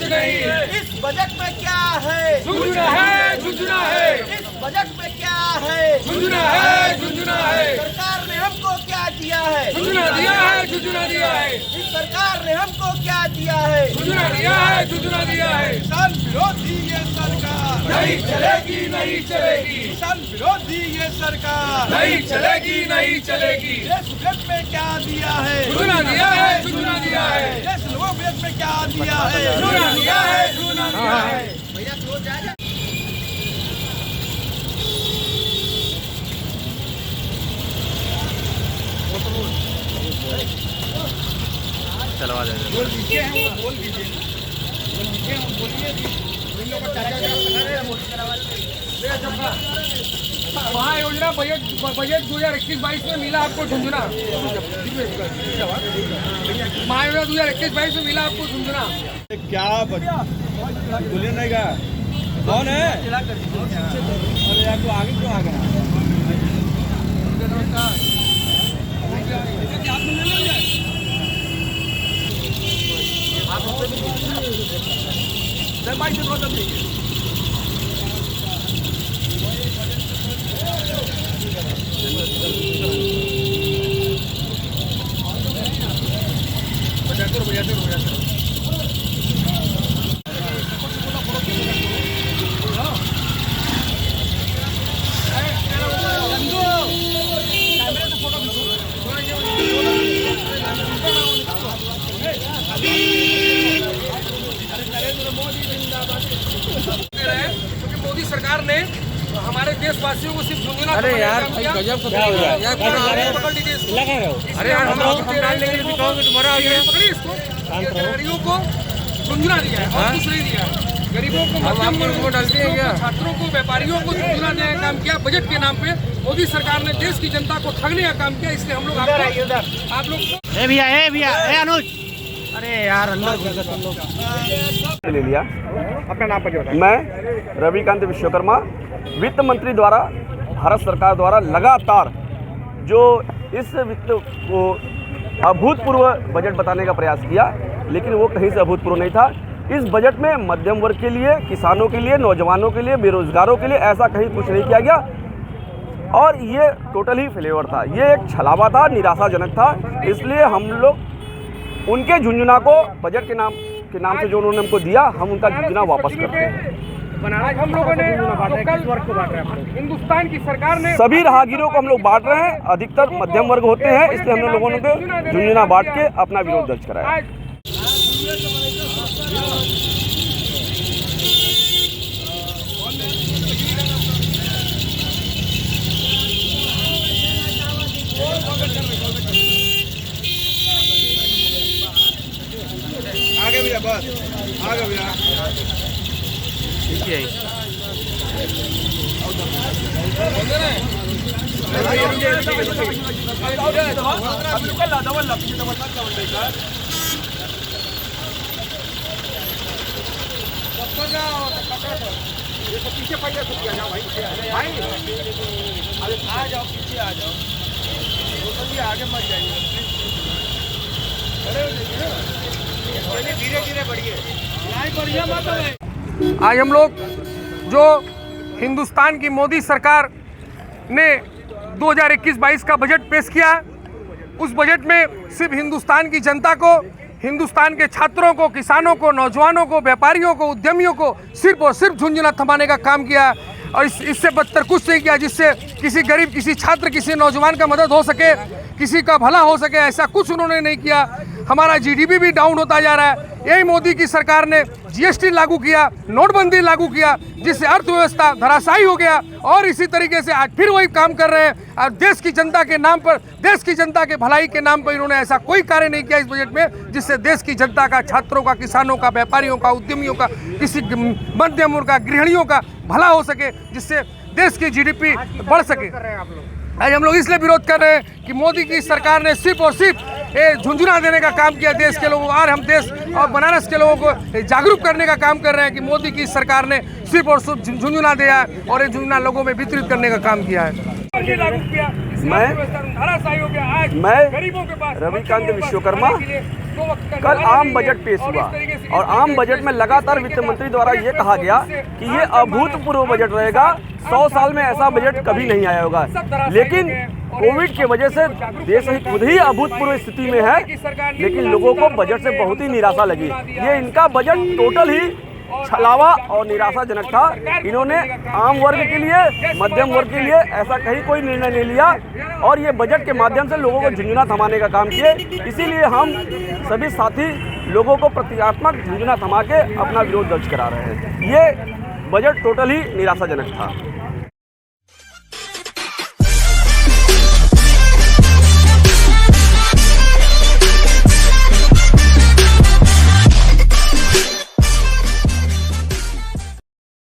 नहीं। इस बजट में क्या है? झुंझुना है, झुंझुना है। इस बजट में क्या है? झुंझुना है, झुंझुना है। सरकार ने हमको क्या दिया है? झुंझुना दिया है, झुंझुना दिया है। इस सरकार ने हमको क्या दिया है? झुंझुना दिया है, झुंझुना दिया है। किसान विरोधी ये सरकार नहीं चलेगी, नहीं चलेगी। किसान विरोधी ये सरकार नहीं चलेगी, नहीं चलेगी। देश बजट में क्या दिया है? झुंझुना दिया है, झुंझुना दिया है। देश लोगों बजट में क्या दिया है? झुंझुना दिया है, झुंझुना दिया है। भैया क्लोज जाएगा। चलवा दे। बोल दीजिए, हम बोल दीजिए, बोल दीजिए, हम बोलिए। इन लोगों को महायोजना बजट 2021-22 में मिला आपको झुंझुना। महायोजना 2021-22 में मिला आपको झुंझुना। क्या बोलिए नहीं का कौन है? अरे यार तो आगे क्यों आ गया? क्योंकि मोदी सरकार ने हमारे देशवासियों को सिर्फ झुंझुना। अरे यार गजब का क्या हो गया? पकड़ लीजिए। लगा रहे हो? अरे यार हम डाल लेंगे, कहोगे तुम्हारा आ गया। पकड़िए इसको। गरीबों को झुंझुना दिया है और कुछ नहीं दिया है। गरीबों को, मध्यम वर्ग को डालते हैं क्या? छात्रों को, व्यापारियों को झुंझुना देने का काम किया। बजट के नाम पे मोदी सरकार ने देश की जनता को ठगने का काम किया। इसलिए हम लोग आप लोग ए भैया अनुज, अरे यार अंदर ले लिया। अपना नाम पर बताएं। मैं रविकांत विश्वकर्मा, वित्त मंत्री द्वारा भारत सरकार द्वारा लगातार जो इस वित्त को अभूतपूर्व बजट बताने का प्रयास किया, लेकिन वो कहीं से अभूतपूर्व नहीं था। इस बजट में मध्यम वर्ग के लिए, किसानों के लिए, नौजवानों के लिए, बेरोजगारों के लिए ऐसा कहीं कुछ नहीं किया गया और ये टोटल ही फेलेवर था। ये एक छलावा था, निराशाजनक था। इसलिए हम लोग उनके झुंझुना को बजट के नाम से जो उन्होंने हमको दिया, हम उनका झुंझुना वापस करते हैं। आज हम लोगों ने हिंदुस्तान की सरकार ने सभी राहगीरों को हम लोग बांट रहे हैं। अधिकतर मध्यम वर्ग होते हैं, इसलिए हम लोगों ने झुंझुना बांट के अपना विरोध दर्ज कराया। आगे भैया, बस आगे भैया। ठीक है। पीछे पड़ जाओ भाई, आ जाओ, पीछे आ जाओ, आगे मत जाइए। धीरे धीरे बढ़िए, बढ़िया मत है। आज हम लोग जो हिंदुस्तान की मोदी सरकार ने 2021-22 का बजट पेश किया, उस बजट में सिर्फ हिंदुस्तान की जनता को, हिंदुस्तान के छात्रों को, किसानों को, नौजवानों को, व्यापारियों को, उद्यमियों को सिर्फ और सिर्फ झुंझुना थमाने का काम किया और इससे बदतर कुछ नहीं किया जिससे किसी गरीब, किसी छात्र, किसी नौजवान का मदद हो सके, किसी का भला हो सके। ऐसा कुछ उन्होंने नहीं किया। हमारा जीडीपी भी डाउन होता जा रहा है। यही मोदी की सरकार ने जीएसटी लागू किया, नोटबंदी लागू किया, जिससे अर्थव्यवस्था धराशायी हो गया और इसी तरीके से आज फिर वही काम कर रहे हैं। और देश की जनता के नाम पर, देश की जनता के भलाई के नाम पर इन्होंने ऐसा कोई कार्य नहीं किया इस बजट में जिससे देश की जनता का, छात्रों का, किसानों का, व्यापारियों का, उद्यमियों का, किसी मध्यम वर्ग का, गृहिणियों का भला हो सके, जिससे देश की जीडीपी बढ़ सके। आज हम लोग इसलिए विरोध कर रहे हैं कि मोदी की सरकार ने सिर्फ और सिर्फ झुंझुना देने का काम किया देश के लोगों को। और हम देश और बनारस के लोगों को जागरूक करने का काम कर रहे हैं कि मोदी की सरकार ने सिर्फ और सिर्फ झुंझुना दिया है और ये झुंझुना लोगों में वितरित करने का काम किया है। मैं रविकांत विश्वकर्मा, कल आम बजट पेश हुआ और आम बजट में लगातार वित्त मंत्री द्वारा ये कहा गया कि ये अभूतपूर्व बजट रहेगा, 100 साल में ऐसा बजट कभी नहीं आया होगा। लेकिन कोविड की वजह से देश खुद ही अभूतपूर्व स्थिति में है, लेकिन लोगों को बजट से बहुत ही निराशा लगी। ये इनका बजट टोटल ही छलावा और निराशाजनक था। इन्होंने आम वर्ग के लिए, मध्यम वर्ग के लिए ऐसा कहीं कोई निर्णय नहीं लिया और ये बजट के माध्यम से लोगों को झुंझुना थमाने का काम किए। इसीलिए हम सभी साथी लोगों को प्रतीकात्मक झुंझुना थमा के अपना विरोध दर्ज करा रहे हैं। ये बजट टोटल ही निराशाजनक था।